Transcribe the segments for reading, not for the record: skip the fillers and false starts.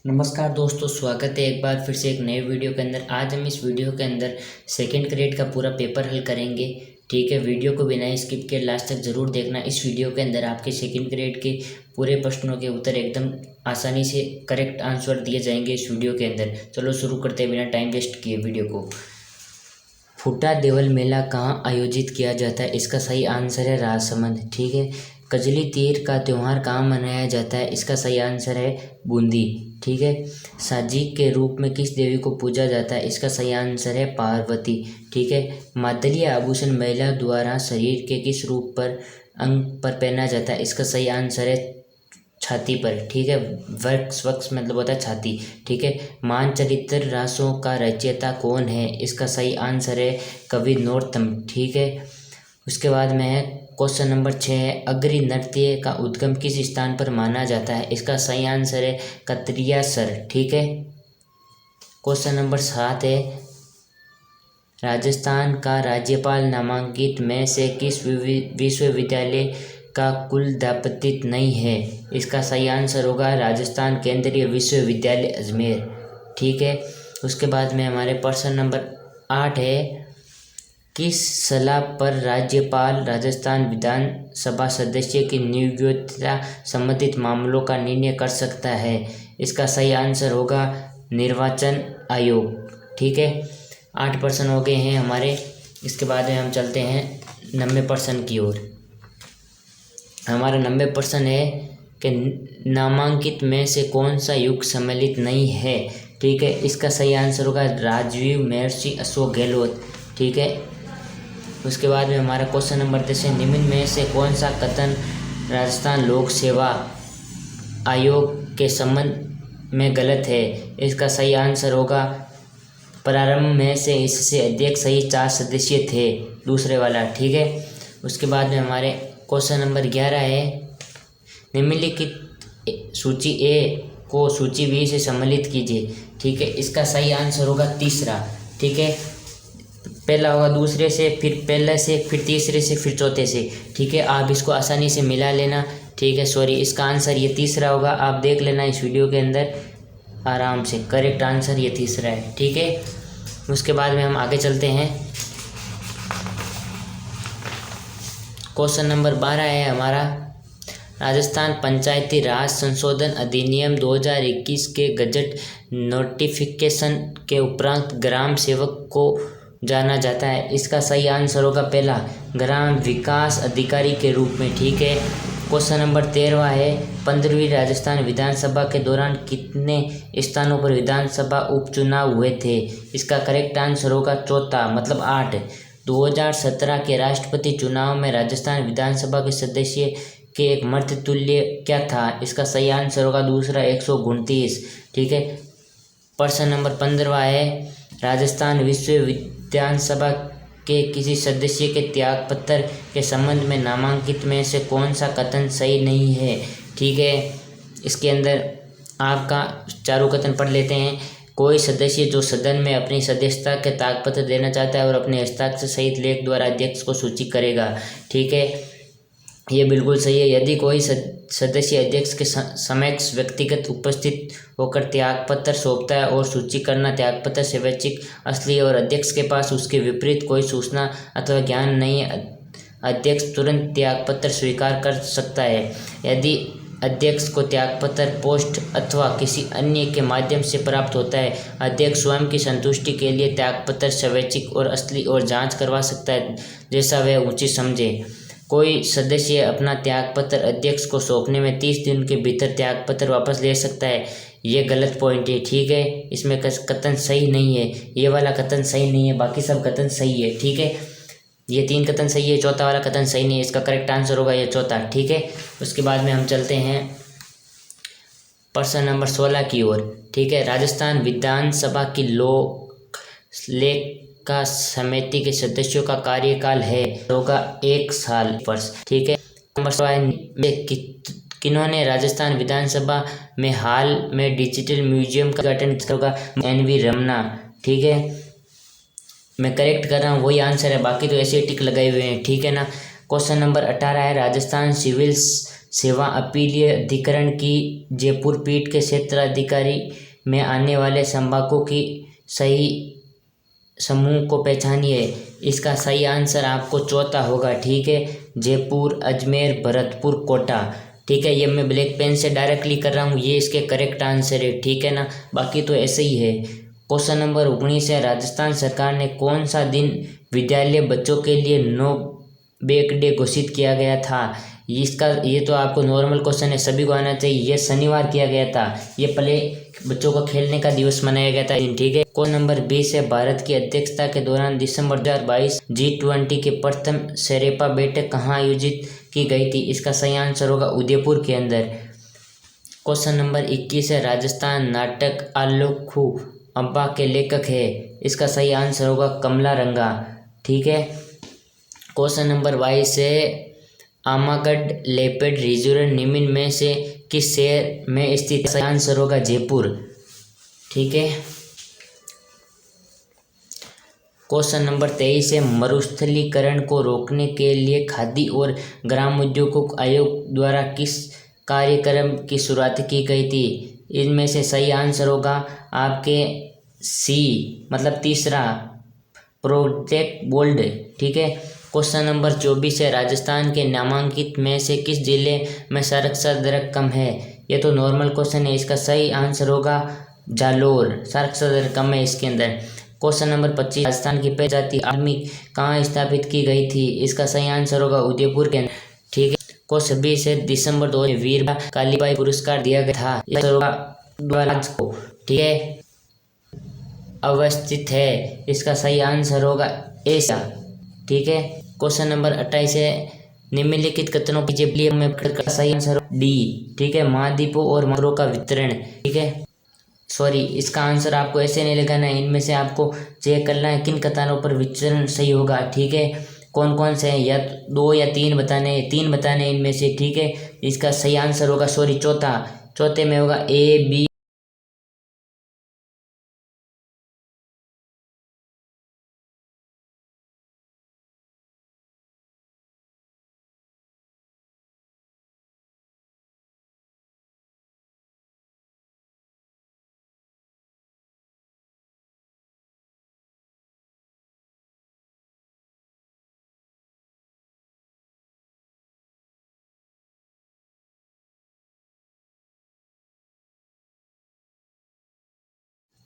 नमस्कार दोस्तों, स्वागत है एक बार फिर से एक नए वीडियो के अंदर। आज हम इस वीडियो के अंदर सेकंड ग्रेड का पूरा पेपर हल करेंगे। ठीक है, वीडियो को बिना स्किप किए लास्ट तक ज़रूर देखना। इस वीडियो के अंदर आपके सेकंड ग्रेड के पूरे प्रश्नों के उत्तर एकदम आसानी से करेक्ट आंसर दिए जाएंगे इस वीडियो के अंदर। चलो शुरू करते हैं बिना टाइम वेस्ट किए वीडियो को। फूटा देवल मेला कहाँ आयोजित किया जाता है? इसका सही आंसर है राजसमंद। ठीक है, कजली तीर का त्यौहार कहाँ मनाया जाता है? इसका सही आंसर है बूंदी। ठीक है, साजिक के रूप में किस देवी को पूजा जाता है? इसका सही आंसर है पार्वती। ठीक है, मादली आभूषण महिला द्वारा शरीर के किस रूप पर अंग पर पहना जाता है? इसका सही आंसर है छाती पर। ठीक है, वक्स मतलब होता है छाती। ठीक है, मानचरित्र रासों का रचयिता कौन है? इसका सही आंसर है कवि नरोत्तम। ठीक है, उसके बाद में है क्वेश्चन नंबर 6 है, अग्रि नृत्य का उद्गम किस स्थान पर माना जाता है? इसका सही आंसर है कतरियासर। ठीक है, क्वेश्चन नंबर 7 है, राजस्थान का राज्यपाल नामांकित में से किस विश्वविद्यालय का कुलपति नहीं है? इसका सही आंसर होगा राजस्थान केंद्रीय विश्वविद्यालय अजमेर। ठीक है, उसके बाद में हमारे प्रश्न नंबर 8 है, किस सलाह पर राज्यपाल राजस्थान विधानसभा सदस्य की नियोक्ता संबंधित मामलों का निर्णय कर सकता है? इसका सही आंसर होगा निर्वाचन आयोग। ठीक है, 8% हो गए हैं हमारे। इसके बाद में हम चलते हैं 90% की ओर। हमारा 90% है कि नामांकित में से कौन सा युग सम्मिलित नहीं है? ठीक है, इसका सही आंसर होगा राजवीर महर्षि अशोक गहलोत। ठीक है, उसके बाद में हमारा क्वेश्चन नंबर 10 है, निम्न में से कौन सा कथन राजस्थान लोक सेवा आयोग के संबंध में गलत है? इसका सही आंसर होगा प्रारंभ में से इससे अध्यक्ष सही 4 सदस्य थे, दूसरे वाला। ठीक है, उसके बाद में हमारे क्वेश्चन नंबर 11 है, निम्नलिखित सूची ए को सूची बी से सम्मिलित कीजिए। ठीक है, इसका सही आंसर होगा तीसरा। ठीक है, पहला होगा दूसरे से, फिर पहले से, फिर तीसरे से, फिर चौथे से। ठीक है, आप इसको आसानी से मिला लेना। ठीक है, सॉरी, इसका आंसर ये तीसरा होगा। आप देख लेना इस वीडियो के अंदर आराम से, करेक्ट आंसर ये तीसरा है। ठीक है, उसके बाद में हम आगे चलते हैं। क्वेश्चन नंबर 12 है हमारा, राजस्थान पंचायती राज संशोधन अधिनियम 2021 के गजट नोटिफिकेशन के उपरांत ग्राम सेवक को जाना जाता है। इसका सही आंसर होगा पहला, ग्राम विकास अधिकारी के रूप में। ठीक है, क्वेश्चन नंबर 13 है, 15वीं राजस्थान विधानसभा के दौरान कितने स्थानों पर विधानसभा उपचुनाव हुए थे? इसका करेक्ट आंसर होगा चौथा, मतलब 8। 2017 के राष्ट्रपति चुनाव में राजस्थान विधानसभा के सदस्य के एक मर्द तुल्य क्या था? इसका सही आंसर होगा दूसरा, 129। ठीक है, प्रश्न नंबर 15 है, राजस्थान विधानसभा के किसी सदस्य के त्यागपत्र के संबंध में नामांकित में से कौन सा कथन सही नहीं है? ठीक है, इसके अंदर आपका चारों कथन पढ़ लेते हैं। कोई सदस्य जो सदन में अपनी सदस्यता के त्यागपत्र देना चाहता है और अपने हस्ताक्षर सहित लेख द्वारा अध्यक्ष को सूचित करेगा। ठीक है, ये बिल्कुल सही है। यदि कोई सदस्य अध्यक्ष के समक्ष व्यक्तिगत उपस्थित होकर त्यागपत्र सौंपता है और सूची करना त्यागपत्र स्वैच्छिक असली और अध्यक्ष के पास उसके विपरीत कोई सूचना अथवा ज्ञान नहीं है, अध्यक्ष तुरंत त्यागपत्र स्वीकार कर सकता है। यदि अध्यक्ष को त्यागपत्र पोस्ट अथवा किसी अन्य के माध्यम से प्राप्त होता है, अध्यक्ष स्वयं की संतुष्टि के लिए त्यागपत्र स्वैच्छिक और असली और जांच करवा सकता है, जैसा वह उचित समझे। कोई सदस्य अपना त्यागपत्र अध्यक्ष को सौंपने में 30 दिन के भीतर त्यागपत्र वापस ले सकता है। ये गलत पॉइंट है। ठीक है, इसमें कथन सही नहीं है, ये वाला कथन सही नहीं है, बाकी सब कथन सही है। ठीक है, ये 3 कथन सही है, चौथा वाला कथन सही नहीं है। इसका करेक्ट आंसर होगा ये चौथा। ठीक है, उसके बाद में हम चलते हैं प्रश्न नंबर 16 की ओर। ठीक है, राजस्थान विधानसभा की लोक लेखा समिति के सदस्यों का कार्यकाल है होगा 1 साल वर्ष। ठीक है, नंबर 16 किन्होंने राजस्थान विधानसभा में हाल में डिजिटल म्यूजियम का उद्घाटन किया होगा? NV रमना। ठीक है, मैं करेक्ट कर रहा हूँ, वही आंसर है, बाकी तो ऐसे टिक लगाए हुए हैं। ठीक है ना। क्वेश्चन नंबर 18 है, राजस्थान सिविल सेवा अपीलीय अधिकरण की जयपुर पीठ के क्षेत्राधिकारी में आने वाले संभागों की सही समूह को पहचानिए। इसका सही आंसर आपको चौथा होगा, ठीक है। जयपुर, अजमेर, भरतपुर, कोटा, ठीक है। ये मैं ब्लैक पेन से डायरेक्टली कर रहा हूँ, ये इसके करेक्ट आंसर है, ठीक है ना। बाकी तो ऐसे ही है। क्वेश्चन नंबर 19 है, राजस्थान सरकार ने कौन सा दिन विद्यालय बच्चों के लिए नो बैग डे घोषित किया गया था। ये तो आपको नॉर्मल क्वेश्चन है, सभी को आना चाहिए। ये शनिवार किया गया था, ये पहले बच्चों को खेलने का दिवस मनाया गया था, ठीक है। क्वेश्चन नंबर 20 है, भारत की अध्यक्षता के दौरान दिसंबर 2022 G20 की प्रथम शेरेपा बैठक कहाँ आयोजित की गई थी। इसका सही आंसर होगा उदयपुर के अंदर। क्वेश्चन नंबर 21 है, राजस्थान नाटक आलोखू अब्बा के लेखक है। इसका सही आंसर होगा कमला रंगा, ठीक है। क्वेश्चन नंबर 22 है, आमागढ़ लेपर्ड रिजर्व निम्न में से किस शहर में स्थित है। सही आंसर होगा जयपुर, ठीक है। क्वेश्चन नंबर 23 है, मरुस्थलीकरण को रोकने के लिए खादी और ग्रामोद्योग आयोग द्वारा किस कार्यक्रम की शुरुआत की गई थी। इनमें से सही आंसर होगा आपके सी, मतलब तीसरा, प्रोजेक्ट बोल्ड, ठीक है। क्वेश्चन नंबर 24 है, राजस्थान के नामांकित में से किस जिले में साक्षरता दर कम है। ये तो नॉर्मल क्वेश्चन है, इसका सही आंसर होगा जालोर, साक्षरता दर कम है इसके अंदर। क्वेश्चन नंबर 25, राजस्थान की पहली जाति आर्मी कहाँ स्थापित की गई थी। इसका सही आंसर होगा उदयपुर के अंदर, ठीक है। क्वेश्चन 20 है, दिसंबर 2000 वीर कालीबाई पुरस्कार दिया गया था। यह होगा द्वाराज को, ठीक है, अवस्थित है। इसका सही आंसर होगा एशिया, ठीक है। क्वेश्चन नंबर 28 है, निम्नलिखित कथनों की जेबली में का सही आंसर डी, ठीक है, महाद्वीपों और मगरों का वितरण, ठीक है। सॉरी, इसका आंसर आपको ऐसे नहीं लगाना है, इनमें से आपको चेक करना है किन कथनों पर विचरण सही होगा, ठीक है। कौन कौन से हैं, या 2 या 3 बताने हैं, 3 बताने हैं इनमें से, ठीक है। इसका सही आंसर होगा, सॉरी, चौथे में होगा ए बी।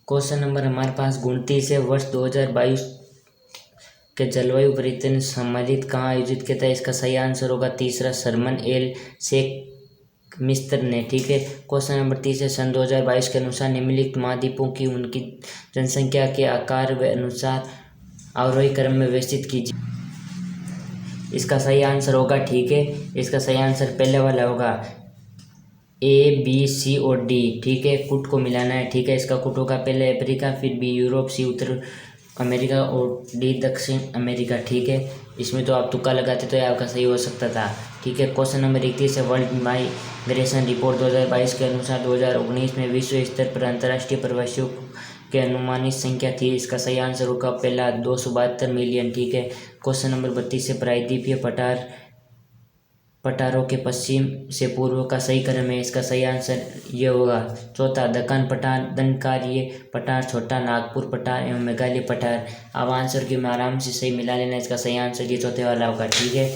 क्वेश्चन नंबर हमारे पास 29 है, वर्ष 2022 के जलवायु परिवर्तन सम्मेलन कहाँ आयोजित किया था। इसका सही आंसर होगा तीसरा, शर्मन एल शेख मिस्र ने, ठीक है। क्वेश्चन नंबर 30 है, सन 2022 के अनुसार निम्नलिखित महाद्वीपों की उनकी जनसंख्या के आकार व अनुसार आरोही क्रम में व्यवस्थित कीजिए। इसका सही आंसर होगा, ठीक है, इसका सही आंसर पहले वाला होगा ए बी सी और डी, ठीक है। कुट को मिलाना है, ठीक है। इसका कुट होगा पहले अफ्रीका, फिर बी यूरोप, सी उत्तर अमेरिका और डी दक्षिण अमेरिका, ठीक है। इसमें तो आप तुक्का लगाते तो ये आपका सही हो सकता था, ठीक है। क्वेश्चन नंबर 31 है, वर्ल्ड माइग्रेशन रिपोर्ट 2022 के अनुसार 2019 में विश्व स्तर पर अंतर्राष्ट्रीय प्रवासियों के अनुमानित संख्या थी। इसका सही आंसर होगा पहला, 272 मिलियन, ठीक है। क्वेश्चन नंबर 32 है, प्रायद्वीपीय पठारों के पश्चिम से पूर्व का सही क्रम है। इसका सही आंसर ये होगा चौथा, दक्कन पठार, दंडकार्य पठार, छोटा नागपुर पठार एवं मेघालय पठार। अब आंसर की में आराम से सही मिला लेना, इसका सही आंसर ये चौथे वाला होगा, ठीक है।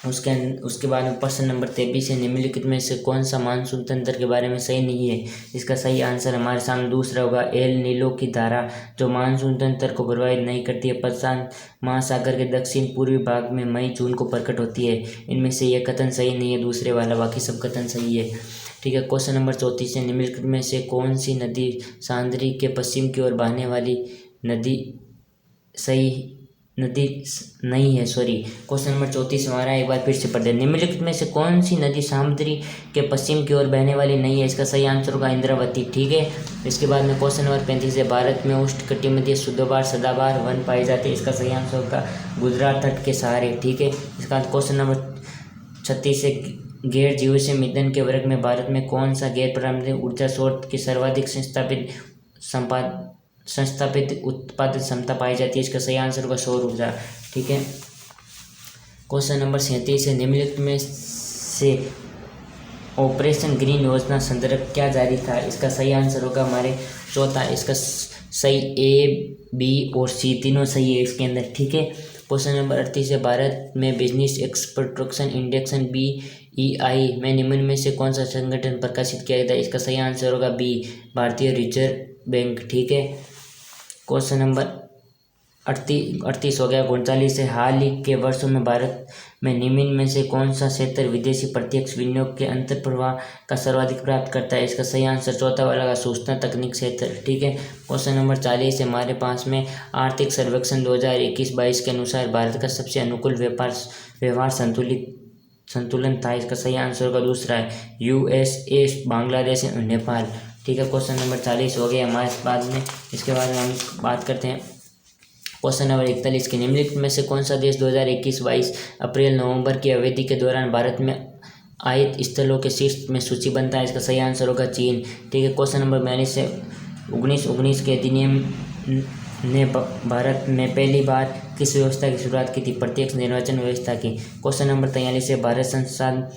उसके बाद में प्रश्न नंबर 23 है, निम्नलिखित में से कौन सा मानसून तंत्र के बारे में सही नहीं है। इसका सही आंसर हमारे सामने दूसरा होगा, एल नीलो की धारा जो मानसून तंत्र को प्रभावित नहीं करती है, प्रशांत महासागर के दक्षिण पूर्वी भाग में मई जून को प्रकट होती है। इनमें से यह कथन सही नहीं है, दूसरे वाला, बाकी सब कथन सही है, ठीक है। क्वेश्चन नंबर 34 है, निम्नलिखित में से कौन सी नदी सांद्री के पश्चिम की ओर बहने वाली नदी नहीं है, सॉरी। क्वेश्चन नंबर 34 हमारा एक बार फिर से पढ़ते हैं, निम्नलिखित में से कौन सी नदी सामंतरी के पश्चिम की ओर बहने वाली नहीं है। इसका सही आंसर होगा इंद्रावती, ठीक है। इसके बाद में क्वेश्चन नंबर 35 है, भारत में उष्णकटिबंधीय शुद्धवार सदाबहार वन पाए जाते हैं। इसका सही आंसर होगा गुजरात तट के सहारे, ठीक है। इसके बाद क्वेश्चन नंबर 36 है, गैर जीवाश्म ईंधन के वर्ग में भारत में कौन सा गैर पारंपरिक ऊर्जा स्रोत की सर्वाधिक संस्थापित उत्पादन क्षमता पाई जाती है। इसका सही आंसर होगा सौर ऊर्जा, ठीक है। क्वेश्चन नंबर 37 है, निम्नलिखित में से ऑपरेशन ग्रीन योजना संदर्भ क्या जारी था? इसका सही आंसर होगा हमारे चौथा। इसका सही ए, बी और सी तीनों सही है इसके अंदर, ठीक है। क्वेश्चन नंबर 38 है, भारत में बिजनेस एक्सपोर्टेशन इंडेक्स BEI में निम्न में से कौन सा संगठन प्रकाशित किया गया था? इसका सही आंसर होगा बी, भारतीय रिजर्व बैंक, ठीक है। क्वेश्चन नंबर 38 हो गया। 39 है, हाल ही के वर्षों में भारत में निम्न में से कौन सा क्षेत्र विदेशी प्रत्यक्ष विनियोग के अंतर प्रवाह का सर्वाधिक प्राप्त करता है? इसका सही आंसर चौथा वाला का सूचना तकनीक क्षेत्र, ठीक है। क्वेश्चन नंबर 40 है, हमारे पास में आर्थिक सर्वेक्षण 2021-22 के अनुसार भारत का सबसे अनुकूल व्यवहार संतुलन था। इसका सही आंसर होगा दूसरा है, USA, बांग्लादेश और नेपाल, ठीक है। क्वेश्चन नंबर 40 हो गया हमारे बाद में। इसके बाद में हम बात करते हैं क्वेश्चन नंबर 41 के, निम्नलिखित में से कौन सा देश 2021-22 अप्रैल-नवंबर की अवधि के दौरान भारत में आयात स्थलों के शीर्ष में सूचीबद्ध है? इसका सही आंसर होगा चीन, ठीक है। क्वेश्चन नंबर 42 से 1919 के अधिनियम ने भारत में पहली बार किस व्यवस्था की शुरुआत की थी? प्रत्यक्ष निर्वाचन व्यवस्था की। क्वेश्चन नंबर 43 है, भारत संसद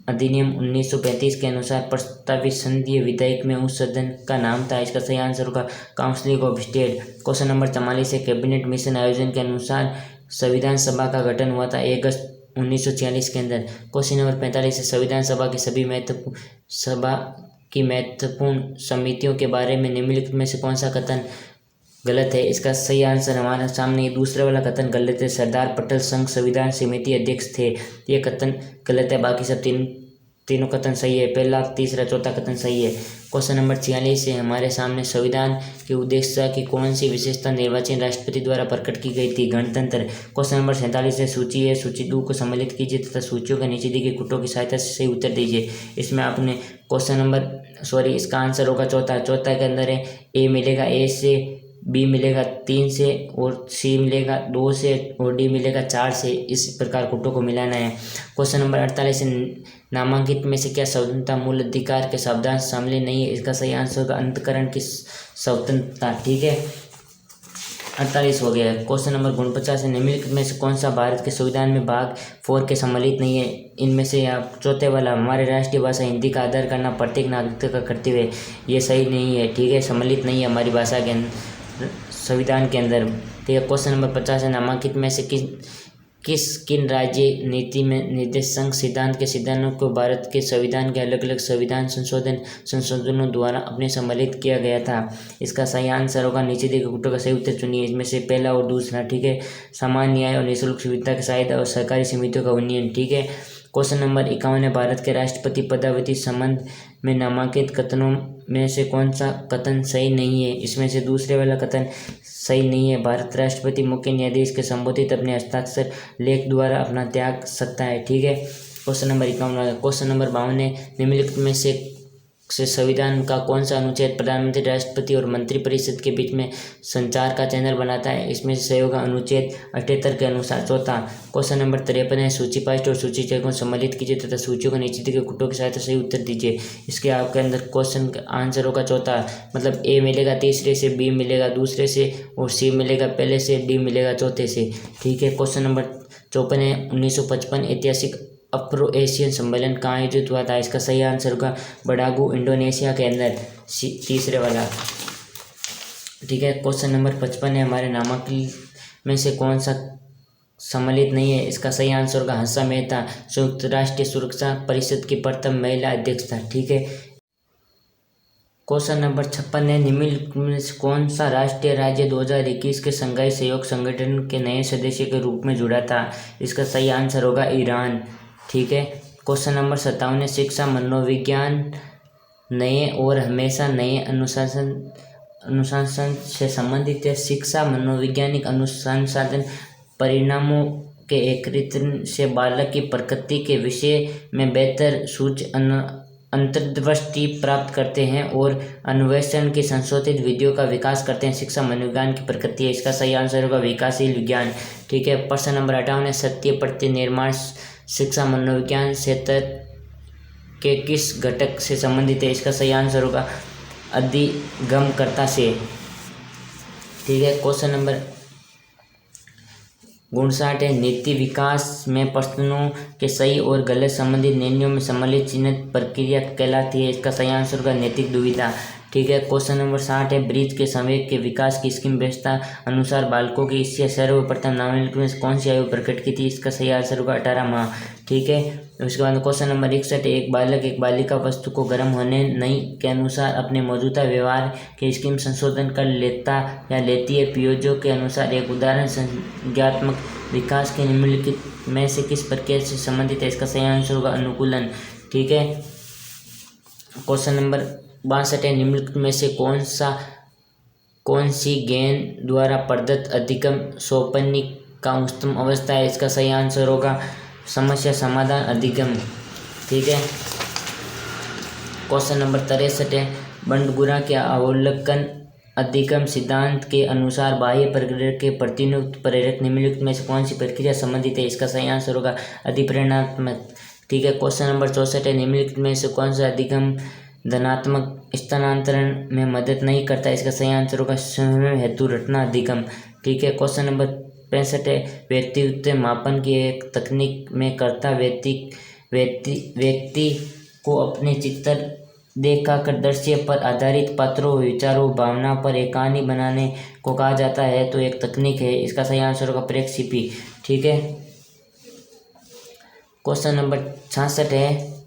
अधिनियम 1935 के अनुसार प्रस्तावित संसदीय विधेयक में उस सदन का नाम था? इसका सही आंसर होगा council of state. Question number 44 है, कैबिनेट मिशन आयोजन के अनुसार संविधान सभा का गठन हुआ था 1 अगस्त 1946 के अंदर। क्वेश्चन नंबर 45 है, संविधान सभा की महत्वपूर्ण समितियों के बारे में निम्नलिखित में से कौन सा कथन गलत है? इसका सही आंसर हमारे सामने ये दूसरे वाला कथन गलत है। सरदार पटेल संघ संविधान समिति अध्यक्ष थे, ये कथन गलत है। बाकी सब तीनों कथन सही है। पहला, तीसरा, चौथा कथन सही है। क्वेश्चन नंबर 46 है, हमारे सामने संविधान के उद्देश्य की कौन सी विशेषता निर्वाचित राष्ट्रपति द्वारा प्रकट की गई थी? गणतंत्र। क्वेश्चन नंबर 47 है, सूची है, सूची 2 को सम्मिलित कीजिए तथा सूचियों के नीचे दी गई कुटों की सहायता से सही उत्तर दीजिए। इसमें आपने इसका आंसर होगा चौथा के अंदर है, ए मिलेगा ए से, बी मिलेगा 3 से और सी मिलेगा 2 से और डी मिलेगा 4 से। इस प्रकार कुटों को मिलाना है। क्वेश्चन नंबर 48 नामांकित में से क्या स्वतंत्रता मूल अधिकार के शब्दांश शामिल नहीं है? इसका सही आंसर होगा अंतःकरण की स्वतंत्रता, ठीक है। 48 हो गया। क्वेश्चन नंबर 49 निम्नलिखित में से कौन सा भारत के संविधान में भाग 4 के सम्मिलित नहीं है? इनमें से आप चौथे वाला, हमारे राष्ट्रीय भाषा हिंदी का आदर करना प्रत्येक नागरिक का कर्तव्य है, ये सही नहीं है, ठीक है। सम्मिलित नहीं है हमारी भाषा के संविधान के अंदर, ठीक है। क्वेश्चन नंबर 50 है, नामांकित में से किन राज्य नीति में निर्देशांक सिद्धांत के सिद्धांतों को भारत के संविधान के अलग अलग संविधान संशोधनों द्वारा अपने सम्मिलित किया गया था? इसका सही आंसर होगा नीचे दिए गए कुटों का सही उत्तर चुनिए। इसमें से पहला और दूसरा, ठीक है। समान न्याय और निःशुल्क सुविधा के सहायता और सहकारी समितियों का उन्नयन, ठीक है। क्वेश्चन नंबर 51 है, भारत के राष्ट्रपति पदावधि संबंध में नामांकित कथनों में से कौन सा कथन सही नहीं है? इसमें से दूसरे वाला कथन सही नहीं है। भारत राष्ट्रपति मुख्य न्यायाधीश के संबोधित अपने हस्ताक्षर लेख द्वारा अपना त्याग सकता है, ठीक है। Question number 51। क्वेश्चन नंबर 52 है, निम्नलिखित में से संविधान का कौन सा अनुच्छेद प्रधानमंत्री, राष्ट्रपति और मंत्रिपरिषद के बीच में संचार का चैनल बनाता है? इसमें से सही होगा अनुच्छेद 78 के अनुसार चौथा। क्वेश्चन नंबर 53 है, सूची 5 और सूची 6 को सम्मिलित कीजिए तथा सूचियों को नीचे दिए गए कुटों की सहायता से सही उत्तर दीजिए। इसके आपके अंदर क्वेश्चन का आंसर होगा चौथा, मतलब ए मिलेगा तीसरे से, बी मिलेगा दूसरे से और सी मिलेगा पहले से, डी मिलेगा चौथे से, ठीक है। क्वेश्चन नंबर 54 है, 1955 ऐतिहासिक अफ्रो एशियन सम्मेलन कहाँ आयोजित हुआ था? इसका सही आंसर होगा बडागू, इंडोनेशिया के अंदर, तीसरे वाला, ठीक है। क्वेश्चन नंबर 55 है, हमारे नामांकित में से कौन सा सम्मिलित नहीं है? इसका सही आंसर होगा हंसा मेहता, संयुक्त राष्ट्र सुरक्षा परिषद की प्रथम महिला अध्यक्ष था, ठीक है। क्वेश्चन नंबर 56 है, निम्नलिखित में से कौन सा राष्ट्रीय राज्य 2021 के शंघाई सहयोग संगठन के नए सदस्य के रूप में जुड़ा था? इसका सही आंसर होगा ईरान, ठीक है। क्वेश्चन नंबर 57 है, शिक्षा मनोविज्ञान नए और हमेशा नए अनुशासन से संबंधित है। शिक्षा मनोवैज्ञानिक अनुसंधान परिणामों के एकत्रीकरण से बालक की प्रकृति के विषय में बेहतर सूझ अंतर्दृष्टि प्राप्त करते हैं और अन्वेषण की संशोधित विधियों का विकास करते हैं। शिक्षा मनोविज्ञान की प्रकृति है, इसका सही आंसर होगा विकासशील विज्ञान, ठीक है। प्रश्न नंबर 58 है, सत्य प्रत्यय निर्माण शिक्षा मनोविज्ञान क्षेत्र के किस घटक से संबंधित है? इसका सही आंसर होगा अधिगमकर्ता से, ठीक है। क्वेश्चन नंबर गुण 60 है नीति विकास में प्रश्नों के सही और गलत संबंधित निर्णयों में सम्मिलित चिन्हित प्रक्रिया कहलाती है। इसका सही आंसर होगा नैतिक दुविधा। ठीक है, क्वेश्चन नंबर 60 है ब्रिज के संवेग के विकास की स्कीम व्यवस्था अनुसार बालकों की इससे सर्वप्रथम नामांकन में कौन सी आयु प्रकट की थी? इसका सही आंसर होगा 18 माह। ठीक है, उसके बाद क्वेश्चन नंबर 61 है एक बालक एक बालिका वस्तु को गर्म होने नहीं के अनुसार अपने मौजूदा व्यवहार के स्कीम संशोधन कर लेता या लेती है। पियाजे के अनुसार एक उदाहरण संज्ञानात्मक विकास के निम्नलिखित में से किस प्रक्रिया से संबंधित है? इसका सही आंसर होगा अनुकूलन। ठीक है, क्वेश्चन नंबर 62 है निम्नलिखित में से कौन सी गेंद द्वारा प्रदत्त अधिगम सोपानिक का उच्चतम अवस्था है? इसका सही आंसर होगा समस्या समाधान अधिगम। ठीक है, क्वेश्चन नंबर 63 है बंडगुरा के अवलोकन अधिगम सिद्धांत के अनुसार बाह्य प्रक्रिया के प्रतिनियुक्त प्रेरक निम्नलिखित में से कौन सी प्रक्रिया संबंधित है? इसका सही आंसर होगा अधिप्रेरणात्मक। ठीक है, क्वेश्चन नंबर 64 है निम्नलिखित में से कौन सा अधिगम धनात्मक स्थानांतरण में मदद नहीं करता? इसका सही आंसर होगा स्वयं हेतु रटना अधिगम। ठीक है, क्वेश्चन नंबर 65 है व्यक्तित्व मापन की एक तकनीक में कर्ता व्यक्ति को अपने चित्र देखाकर दृश्य पर आधारित पात्रों विचारों भावना पर एक कहानी बनाने को कहा जाता है तो एक तकनीक है। इसका सही आंसर होगा प्रेक्षेपी। ठीक है, क्वेश्चन नंबर 66 है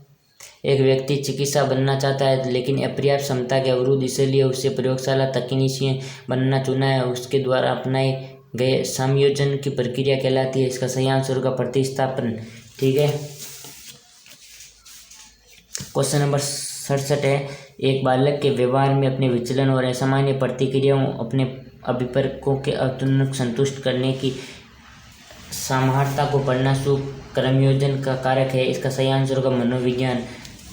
एक व्यक्ति चिकित्सा बनना चाहता है लेकिन अपर्याप्त क्षमता के अवरुद्ध इसलिए उसे प्रयोगशाला तकनीशियन बनना चुना है। उसके द्वारा अपनाए गए समायोजन की प्रक्रिया कहलाती है। इसका सही आंसर होगा प्रतिस्थापन। ठीक है, क्वेश्चन नंबर 67 है एक बालक के व्यवहार में अपने विचलन और असामान्य प्रतिक्रियाओं अपने अभिभावकों के अतुलनीय संतुष्ट करने की सामर्थ्यता को पढ़ना क्रमयोजन का कारक है। इसका सही आंसर होगा मनोविज्ञान।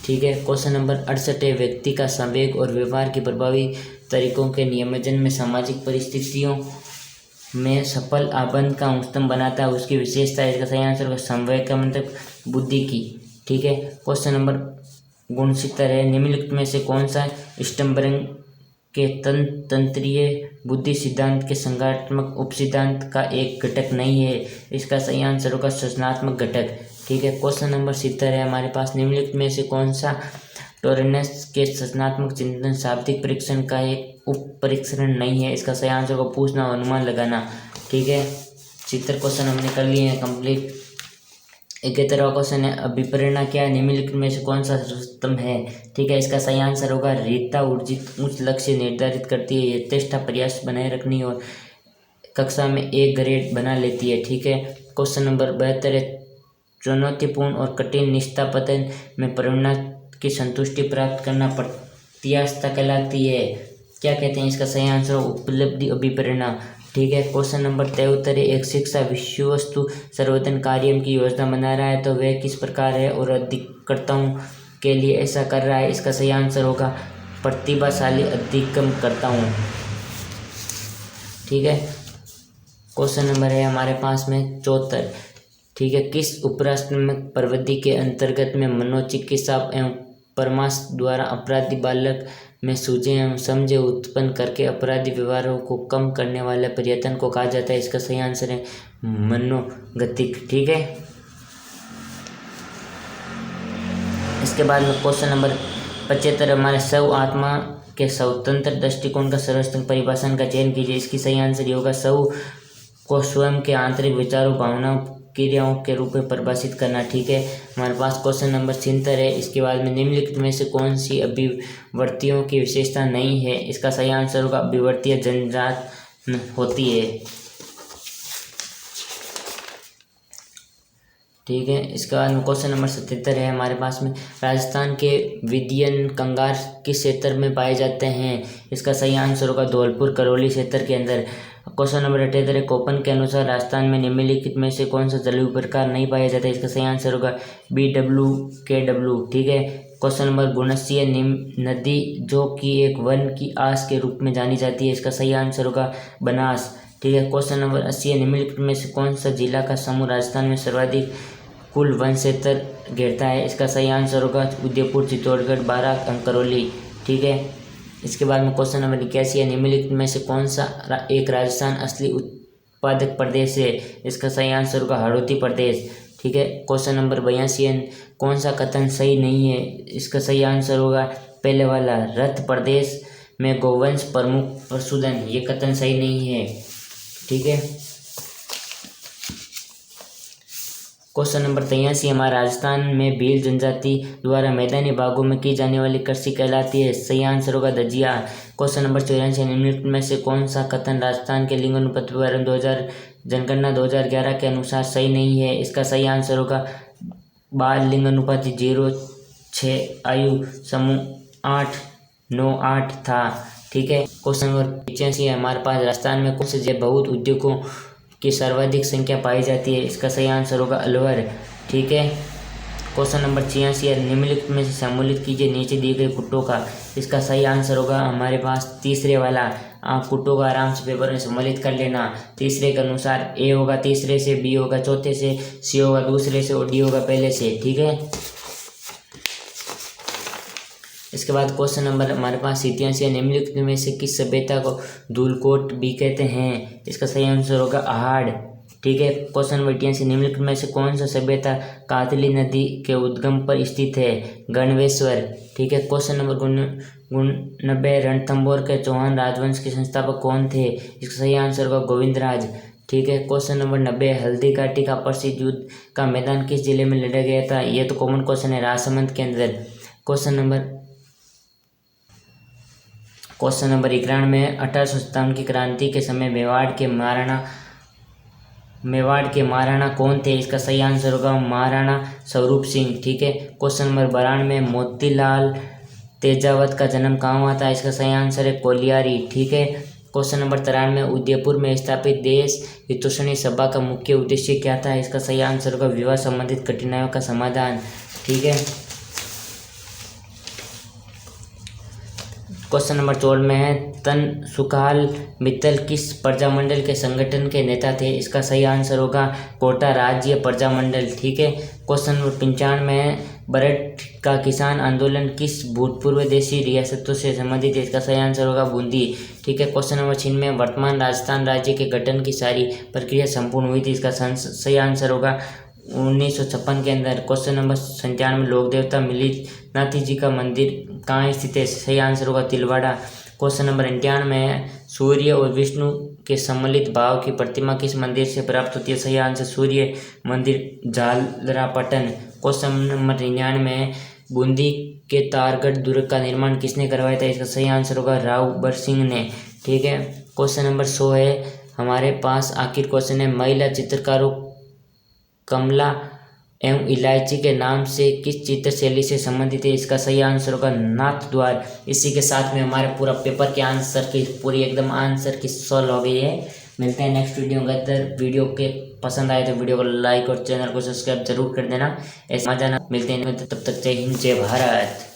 ठीक है, क्वेश्चन नंबर 68 है व्यक्ति का संवेग और व्यवहार के प्रभावी तरीकों के नियमन में सामाजिक परिस्थितियों में सफल आबंध का उच्चतम बनाता है उसकी विशेषता। इसका सही आंसर होगा संवेग का मतलब बुद्धि की। ठीक है, क्वेश्चन नंबर 69 है निम्नलिखित में से कौन सा स्टम्बरंग के तंत्रीय बुद्धि सिद्धांत के संज्ञानात्मक उपसिद्धांत का एक घटक नहीं है? इसका सही आंसर होगा सूचनात्मक घटक। ठीक है, क्वेश्चन नंबर 70 है हमारे पास निम्नलिखित में से कौन सा टोरेंस के सूचनात्मक चिंतन शाब्दिक परीक्षण का एक उप परीक्षण नहीं है? इसका सही आंसर होगा पूछना और अनुमान लगाना। ठीक है, 70 क्वेश्चन हमने कर लिए हैं कंप्लीट। 71वां क्वेश्चन है अभिप्रेरणा क्या है? निम्नलिखित में से कौन सा सर्वोत्तम है? ठीक है, इसका सही आंसर होगा रीता ऊर्जित उच्च लक्ष्य निर्धारित करती है यथेष्ट प्रयास बनाए रखनी और कक्षा में एक ग्रेड बना लेती है। ठीक है, क्वेश्चन नंबर 72 है चुनौतीपूर्ण और कठिन निष्ठापतन में परिणाम की संतुष्टि प्राप्त करना प्रत्याशा कहलाती है। क्या कहते हैं? इसका सही आंसर उपलब्धि अभिप्रेरणा। ठीक है, क्वेश्चन नंबर 73 है एक शिक्षा विषय वस्तु सर्वोत्तम कार्य की योजना बना रहा है तो वह किस प्रकार है और अधिकर्ताओं के लिए ऐसा कर रहा है? इसका सही आंसर होगा प्रतिभाशाली अधिगम करता हूँ। ठीक है, क्वेश्चन नंबर है हमारे पास में 74। ठीक है, किस उपराष्ट्रमक प्रविधि के अंतर्गत में मनोचिकित्सा एवं परामर्श द्वारा अपराधी बालक में सूझे एवं समझे उत्पन्न करके अपराधी व्यवहारों को कम करने वाले प्रयत्न को कहा जाता है? इसका सही आंसर है मनोगतिक। ठीक है, इसके बाद में क्वेश्चन नंबर 75 हमारे स्व आत्मा के स्वतंत्र दृष्टिकोण का सर्वोत्तम परिभाषण का चयन कीजिए। इसकी सही आंसर ये होगा स्व को स्वयं के आंतरिक विचारों भावनाओं क्रियाओं के रूप में परिभाषित करना। ठीक है, हमारे पास क्वेश्चन नंबर 76 है इसके बाद में निम्नलिखित में से कौन सी अभिवर्तियों की विशेषता नहीं है? इसका सही आंसर होगा अभिवर्तीय जन्मजात होती है। ठीक है, इसके बाद में क्वेश्चन नंबर 77 है हमारे पास में राजस्थान के विदियन कंगार किस क्षेत्र में पाए जाते हैं? इसका सही आंसर होगा धौलपुर करौली क्षेत्र के अंदर। क्वेश्चन नंबर 78 है कोपन के अनुसार राजस्थान में निम्नलिखित में से कौन सा जलवायु प्रकार नहीं पाया जाता है? इसका सही आंसर होगा BWKW। ठीक है, क्वेश्चन नंबर 79 नदी जो कि एक वन की आस के रूप में जानी जाती है? इसका सही आंसर होगा बनास। ठीक है, क्वेश्चन नंबर 80 है निम्नलिखित में से कौन सा जिला का समूह राजस्थान में सर्वाधिक कुल वन क्षेत्र घेरता है? इसका सही आंसर होगा उदयपुर चित्तौड़गढ़ बारां करौली। ठीक है, इसके बाद में क्वेश्चन नंबर 81 है निम्नलिखित में से कौन सा एक राजस्थान असली उत्पादक प्रदेश है? इसका सही आंसर होगा हड़ौती प्रदेश। ठीक है, क्वेश्चन नंबर 82 है, कौन सा कथन सही नहीं है? इसका सही आंसर होगा पहले वाला, रथ प्रदेश में गोवंश प्रमुख पशुधन, ये कथन सही नहीं है। ठीक है, क्वेश्चन नंबर 83 हमारा, राजस्थान में भील जनजाति द्वारा मैदानी भागों में की जाने वाली कृषि कहलाती है? सही आंसर होगा दजिया। क्वेश्चन नंबर 84, निम्नलिखित में से कौन सा कथन राजस्थान के लिंगानुपात विवरण 2000 जनगणना 2011 के अनुसार सही नहीं है? इसका सही आंसर होगा बाल लिंगानुपात 0-6 आयु समूह 8-9-8 था। ठीक है, क्वेश्चन नंबर 85 है हमारे पास, राजस्थान में कौन से जैव बहुत उद्योगों की सर्वाधिक संख्या पाई जाती है? इसका सही आंसर होगा अलवर। ठीक है, क्वेश्चन नंबर 86 है, निम्नलिखित में से सम्मिलित कीजिए नीचे दिए गए कुट्टों का। इसका सही आंसर होगा हमारे पास तीसरे वाला। आप कुट्टों का आराम से पेपर में सम्मिलित कर लेना। तीसरे के अनुसार ए होगा तीसरे से, बी होगा चौथे से, सी होगा दूसरे से और डी होगा पहले से। ठीक है, इसके बाद क्वेश्चन नंबर हमारे पास 87 है, निम्नलिखित में से किस सभ्यता को धूलकोट भी कहते हैं? इसका सही आंसर होगा आहड़। ठीक है, क्वेश्चन नंबर 88, निम्नलिखित में से कौन सा सभ्यता कातली नदी के उद्गम पर स्थित है? गणवेश्वर। ठीक है, क्वेश्चन नंबर 90, रणथंभौर के चौहान राजवंश के संस्थापक कौन थे? इसका सही आंसर होगा गोविंदराज। ठीक है, क्वेश्चन नंबर 90, हल्दी घाटी का प्रसिद्ध युद्ध का मैदान किस जिले में लड़ा गया था? यह तो कॉमन क्वेश्चन है, राजसमंद के अंदर। क्वेश्चन नंबर 91 में 1857 की क्रांति के समय मेवाड़ के महाराणा कौन थे? इसका सही आंसर होगा महाराणा स्वरूप सिंह। ठीक है, क्वेश्चन नंबर 92 में मोतीलाल तेजावत का जन्म कहाँ हुआ था? इसका सही आंसर है कोलियारी। ठीक है, क्वेश्चन नंबर 93 में उदयपुर में स्थापित देश हितोषणी सभा का मुख्य उद्देश्य क्या था? इसका सही आंसर होगा विवाह संबंधित कठिनाइयों का समाधान। ठीक है, क्वेश्चन नंबर 14 में है, तन सुखाल मित्तल किस प्रजामंडल के संगठन के नेता थे? इसका सही आंसर होगा कोटा राज्य प्रजामंडल। ठीक है, क्वेश्चन नंबर 95 में है, बरठ का किसान आंदोलन किस भूतपूर्व देशी रियासतों से संबंधित है? इसका सही आंसर होगा बूंदी। ठीक है, क्वेश्चन नंबर 96 में वर्तमान राजस्थान राज्य के गठन की सारी प्रक्रिया संपूर्ण हुई थी? इसका सही आंसर होगा 1956 के अंदर। क्वेश्चन नंबर 97, लोक देवता मिलिनाथी जी का मंदिर कहाँ स्थित है? सही आंसर होगा तिलवाड़ा। क्वेश्चन नंबर 98 में है, सूर्य और विष्णु के सम्मिलित भाव की प्रतिमा किस मंदिर से प्राप्त होती है? सही आंसर सूर्य मंदिर झालरापाटन। क्वेश्चन नंबर 99 में है, बूंदी के तारगढ़ दुर्ग का निर्माण किसने करवाया था? इसका सही आंसर होगा राव बरसिंह ने। ठीक है, क्वेश्चन नंबर 100 है हमारे पास, आखिर क्वेश्चन है, महिला चित्रकारों कमला एवं इलायची के नाम से किस चित्र शैली से संबंधित है? इसका सही आंसर होगा नाथ द्वार। इसी के साथ में हमारे पूरा पेपर के आंसर की पूरी एकदम आंसर की सॉल्व हो गई है। मिलते हैं नेक्स्ट वीडियो में। अगर वीडियो के पसंद आए तो वीडियो को लाइक और चैनल को सब्सक्राइब जरूर कर देना। ऐसा मजा ना, मिलते हैं तब तक जय हिंद जय भारत।